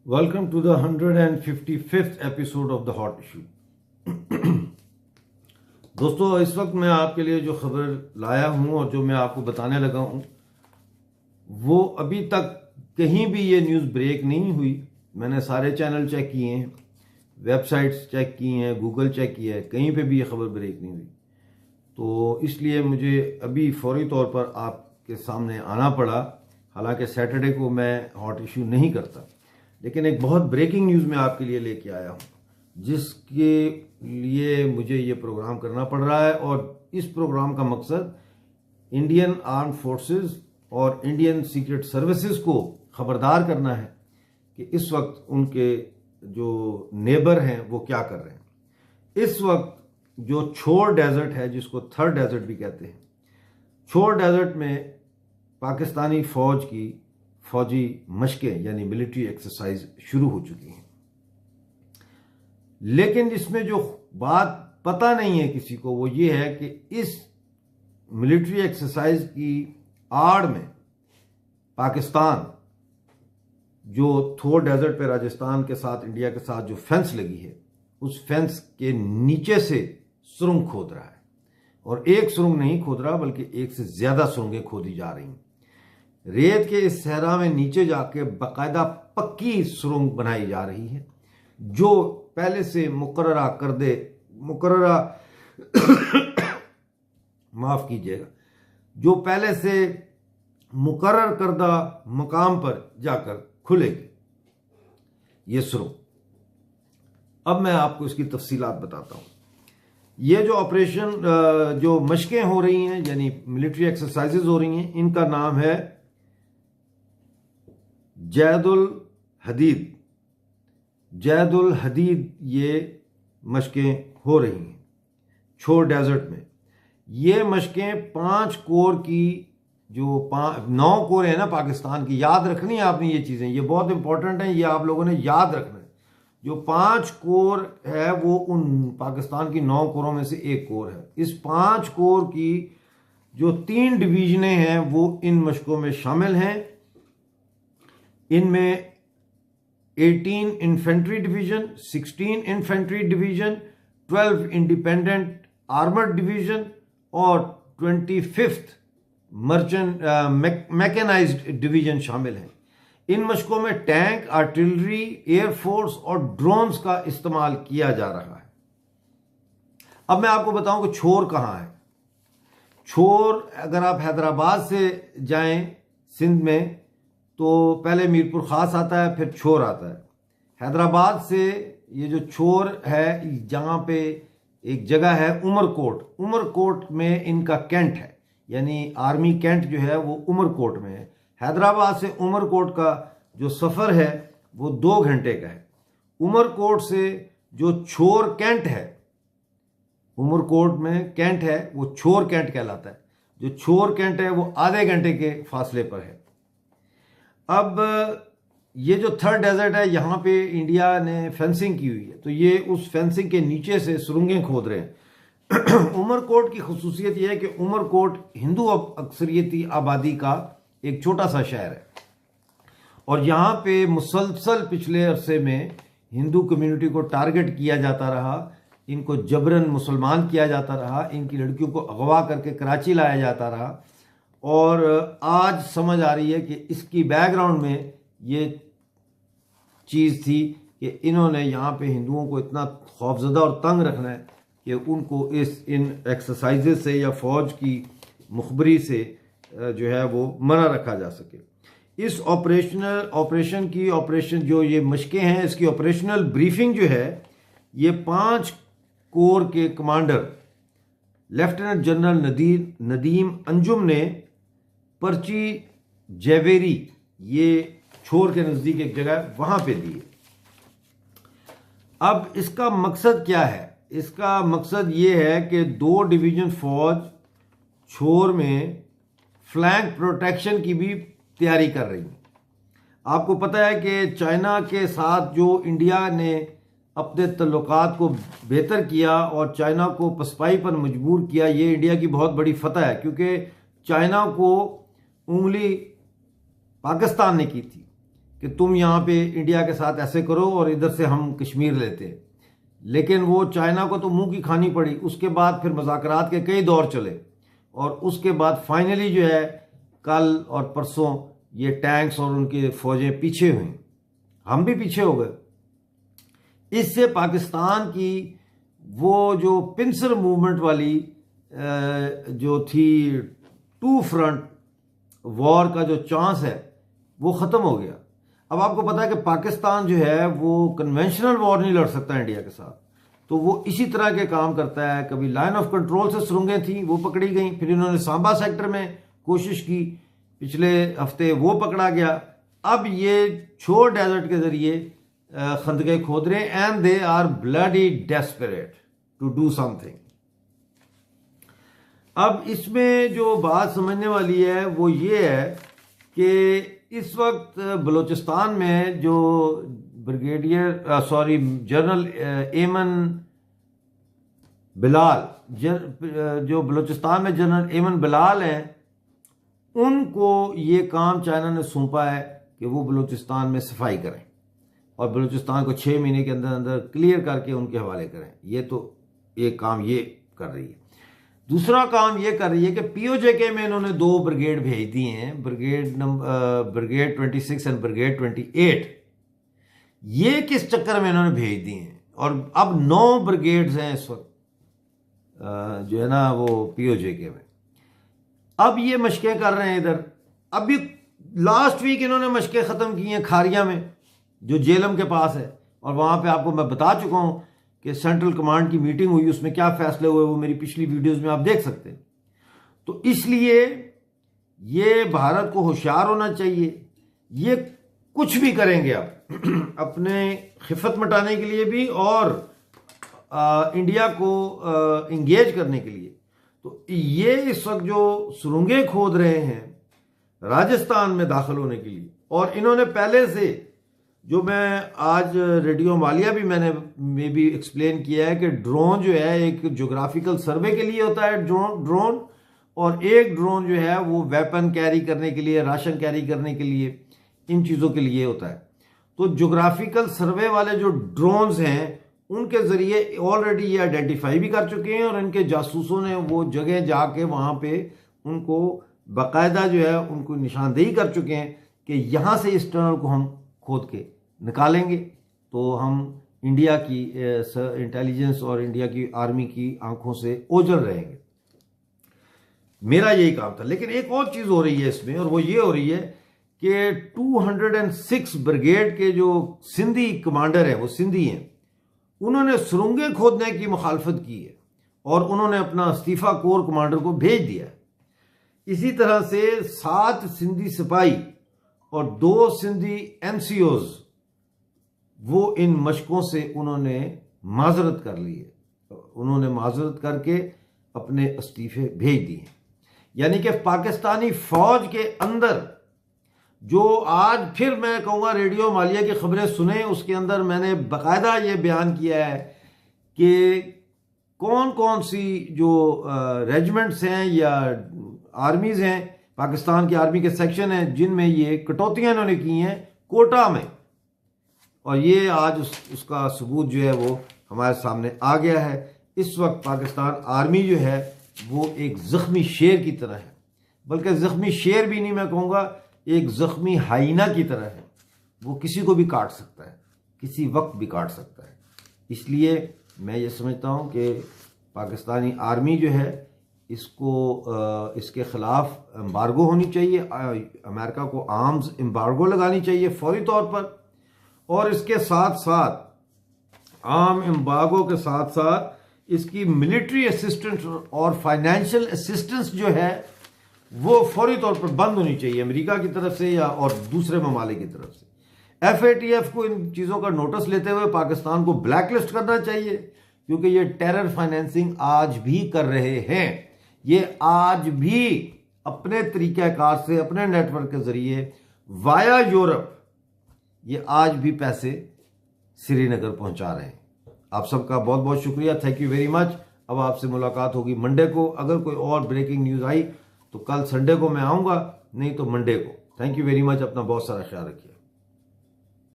Welcome to the 155th episode of The Hot Issue. दोस्तों, इस वक्त मैं आपके लिए जो खबर लाया हूं और जो मैं आपको बताने लगा हूं वो अभी तक कहीं भी ये न्यूज़ ब्रेक नहीं हुई। मैंने सारे चैनल चेक किए हैं, वेबसाइट्स चेक की हैं, गूगल चेक किया है, कहीं पे भी ये खबर ब्रेक नहीं हुई। तो इसलिए मुझे अभी फौरी तौर पर आपके सामने आना पड़ा। हालांकि सैटरडे को मैं हॉट इशू नहीं करता, लेकिन एक बहुत ब्रेकिंग न्यूज़ मैं आपके लिए लेके आया हूँ, जिसके लिए मुझे ये प्रोग्राम करना पड़ रहा है। और इस प्रोग्राम का मकसद इंडियन आर्म फोर्सेस और इंडियन सीक्रेट सर्विसेज को खबरदार करना है कि इस वक्त उनके जो नेबर हैं वो क्या कर रहे हैं। इस वक्त जो छोर डेजर्ट है, जिसको थर्ड डेजर्ट भी कहते हैं, छोर डेजर्ट में पाकिस्तानी फौज की फौजी मशकें यानी मिलिट्री एक्सरसाइज शुरू हो चुकी हैं। लेकिन इसमें जो बात पता नहीं है किसी को वो ये है कि इस मिलिट्री एक्सरसाइज की आड़ में पाकिस्तान जो थोर डेजर्ट पे राजस्थान के साथ, इंडिया के साथ जो फेंस लगी है, उस फेंस के नीचे से सुरंग खोद रहा है। और एक सुरंग नहीं खोद रहा, बल्कि एक से ज्यादा सुरंगें खोदी जा रही हैं। रेत के इस सहरा में नीचे जाके बाकायदा पक्की सुरंग बनाई जा रही है, जो पहले से माफ कीजिएगा, जो पहले से मुकर्रर करदा मकाम पर जाकर खुलेगी ये सुरंग। अब मैं आपको इसकी तफसीलात बताता हूं। ये जो ऑपरेशन, जो मशकें हो रही हैं यानी मिलिट्री एक्सरसाइजेज हो रही हैं, इनका नाम है जैदुल हदीद। ये मशकें हो रही हैं छोर डेजर्ट में। ये मशकें 5 कोर की, जो 9 कोर है ना पाकिस्तान की, याद रखनी है आपने ये चीज़ें, ये बहुत इंपॉर्टेंट हैं, ये आप लोगों ने याद रखना है। जो 5 कोर है वो उन पाकिस्तान की 9 कोरों में से एक कोर है। इस 5 कोर की जो 3 डिवीजनें हैं वो इन मशकों में शामिल हैं। इनमें 18 infantry division, 16 infantry division, 12 independent armoured division और 25th मर्चेंट मैकेनाइज्ड डिवीजन शामिल हैं। इन मशकों में टैंक, आर्टिलरी, एयरफोर्स और ड्रोन्स का इस्तेमाल किया जा रहा है। अब मैं आपको बताऊं कि छोर कहां है। छोर, अगर आप हैदराबाद से जाएं सिंध में, तो पहले मीरपुर खास आता है, फिर छोर आता है। हैदराबाद से ये जो छोर है, जहां पे एक जगह है उमरकोट में इनका कैंट है, यानी आर्मी कैंट जो है वो उमरकोट में है। हैदराबाद से उमरकोट का जो सफ़र है वो 2 घंटे का है। उमरकोट से जो छोर कैंट है, उमरकोट में कैंट है, वो छोर कैंट कहलाता है। जो छोर कैंट है वो आधे घंटे के फासले पर है। अब ये जो थर्ड डेजर्ट है, यहाँ पे इंडिया ने फेंसिंग की हुई है, तो ये उस फेंसिंग के नीचे से सुरंगें खोद रहे हैं। उमरकोट की खुसूसियत यह है कि उमरकोट हिंदू अक्सरियती आबादी का एक छोटा सा शहर है, और यहाँ पे मुसलसल पिछले अरसे में हिंदू कम्युनिटी को टारगेट किया जाता रहा, इनको जबरन मुसलमान किया जाता रहा, इनकी लड़कियों को अगवा करके कराची लाया जाता रहा। और आज समझ आ रही है कि इसकी बैकग्राउंड में ये चीज़ थी कि इन्होंने यहाँ पे हिंदुओं को इतना खौफजदा और तंग रखना है कि उनको इन एक्सरसाइजेज से या फौज की मुखबरी से जो है वो मना रखा जा सके। इस ऑपरेशन जो ये मशकें हैं, इसकी ऑपरेशनल ब्रीफिंग जो है, ये 5 कोर के commander lieutenant general Nadeem Anjum ने पर्ची जेवेरी, ये छोर के नज़दीक एक जगह, वहां पे दी है। अब इसका मकसद क्या है? इसका मकसद ये है कि 2 डिवीजन फौज छोर में फ्लैंक प्रोटेक्शन की भी तैयारी कर रही है। आपको पता है कि चाइना के साथ जो इंडिया ने अपने तल्लुकात को बेहतर किया और चाइना को पसपाई पर मजबूर किया, ये इंडिया की बहुत बड़ी फतह है, क्योंकि चाइना को उंगली पाकिस्तान ने की थी कि तुम यहाँ पे इंडिया के साथ ऐसे करो और इधर से हम कश्मीर लेते हैं, लेकिन वो चाइना को तो मुंह की खानी पड़ी। उसके बाद फिर मुज़ाकरात के कई दौर चले और उसके बाद फाइनली जो है कल और परसों ये टैंक्स और उनकी फौजें पीछे हुई, हम भी पीछे हो गए। इससे पाकिस्तान की वो जो पिंसर मूवमेंट वाली जो थी टू फ्रंट वॉर का जो चांस है वो ख़त्म हो गया। अब आपको पता है कि पाकिस्तान जो है वो कन्वेंशनल वॉर नहीं लड़ सकता इंडिया के साथ, तो वो इसी तरह के काम करता है। कभी लाइन ऑफ कंट्रोल से सुरंगें थी वो पकड़ी गई, फिर इन्होंने सांबा सेक्टर में कोशिश की, पिछले हफ्ते वो पकड़ा गया। अब ये छोर डेजर्ट के जरिए खंदके खोद रहे हैं and they are bloody desperate to do something. अब इसमें जो बात समझने वाली है वो ये है कि इस वक्त बलूचिस्तान में जो जनरल एमन बिलाल, जो बलूचिस्तान में जनरल एमन बिलाल हैं, उनको ये काम चाइना ने सौंपा है कि वो बलूचिस्तान में सफाई करें और बलूचिस्तान को 6 महीने के अंदर अंदर क्लियर करके उनके हवाले करें। ये तो एक काम ये कर रही है। दूसरा काम ये कर रही है कि पीओजेके में इन्होंने 2 ब्रिगेड भेज दिए हैं, ब्रिगेड 26 एंड ब्रिगेड 28। ये किस चक्कर में इन्होंने भेज दिए हैं? और अब 9 ब्रिगेड्स हैं इस वक्त जो है ना वो पीओजेके में। अब ये मशकें कर रहे हैं इधर। अभी लास्ट वीक इन्होंने मशकें ख़त्म की हैं खारिया में जो जेलम के पास है, और वहाँ पे आपको मैं बता चुका हूँ कि सेंट्रल कमांड की मीटिंग हुई, उसमें क्या फैसले हुए वो मेरी पिछली वीडियोस में आप देख सकते हैं। तो इसलिए ये भारत को होशियार होना चाहिए। ये कुछ भी करेंगे अब अपने खिफत मिटाने के लिए भी और इंडिया को इंगेज करने के लिए। तो ये इस वक्त जो सुरंगें खोद रहे हैं राजस्थान में दाखिल होने के लिए, और इन्होंने पहले से जो मैं आज रेडियो मालिया भी मैंने में भी एक्सप्लेन किया है कि ड्रोन जो है एक ज्योग्राफिकल सर्वे के लिए होता है ड्रोन, और एक ड्रोन जो है वो वेपन कैरी करने के लिए, राशन कैरी करने के लिए, इन चीज़ों के लिए होता है। तो ज्योग्राफिकल सर्वे वाले जो ड्रोन्स हैं उनके ज़रिए ऑलरेडी ये आइडेंटिफाई भी कर चुके हैं, और इनके जासूसों ने वो जगह जाके वहाँ पे उनको बाकायदा जो है उनको निशानदेही कर चुके हैं कि यहाँ से इस टनल को हम खोद के निकालेंगे तो हम इंडिया की इंटेलिजेंस और इंडिया की आर्मी की आंखों से ओझल रहेंगे। मेरा यही काम था। लेकिन एक और चीज़ हो रही है इसमें, और वो ये हो रही है कि 206 ब्रिगेड के जो सिंधी कमांडर हैं, वो सिंधी हैं, उन्होंने सुरंगें खोदने की मुखालफत की है और उन्होंने अपना इस्तीफा कोर कमांडर को भेज दिया है। इसी तरह से 7 सिंधी सिपाही और 2 सिंधी एनसीओज वो इन मशकों से उन्होंने माजरत कर ली है। उन्होंने माजरत करके अपने इस्तीफे भेज दिए। यानी कि पाकिस्तानी फौज के अंदर जो आज फिर मैं कहूँगा रेडियो मालिया की खबरें सुने, उसके अंदर मैंने बाकायदा ये बयान किया है कि कौन कौन सी जो रेजिमेंट्स हैं या आर्मीज़ हैं, पाकिस्तान की आर्मी के सेक्शन हैं जिनमें ये कटौतियाँ इन्होंने की हैं कोटा में, और ये आज उसका सबूत जो है वो हमारे सामने आ गया है। इस वक्त पाकिस्तान आर्मी जो है वो एक ज़ख्मी शेर की तरह है, बल्कि ज़ख्मी शेर भी नहीं, मैं कहूँगा एक ज़ख्मी हाइना की तरह है। वो किसी को भी काट सकता है, किसी वक्त भी काट सकता है। इसलिए मैं ये समझता हूँ कि पाकिस्तानी आर्मी जो है इसको इसके ख़िलाफ़ एम्बार्गो होनी चाहिए, अमेरिका को आर्म्स एम्बार्गो लगानी चाहिए फौरी तौर पर, और इसके साथ साथ आर्म एम्बार्गो के साथ साथ इसकी मिलिट्री असिस्टेंस और फाइनेंशियल असिस्टेंस जो है वो फौरी तौर पर बंद होनी चाहिए अमेरिका की तरफ से या और दूसरे ममालिक की तरफ से। FATF को इन चीज़ों का नोटिस लेते हुए पाकिस्तान को ब्लैकलिस्ट करना चाहिए, क्योंकि ये टेरर फाइनेंसिंग आज भी कर रहे हैं। ये आज भी अपने तरीक़ाकार से, अपने नेटवर्क के ज़रिए वाया यूरोप ये आज भी पैसे श्रीनगर पहुंचा रहे हैं। आप सबका बहुत बहुत शुक्रिया, थैंक यू वेरी मच। अब आपसे मुलाकात होगी मंडे को। अगर कोई और ब्रेकिंग न्यूज़ आई तो कल संडे को मैं आऊँगा, नहीं तो मंडे को। Thank you very much. अपना बहुत सारा ख्याल रखिए।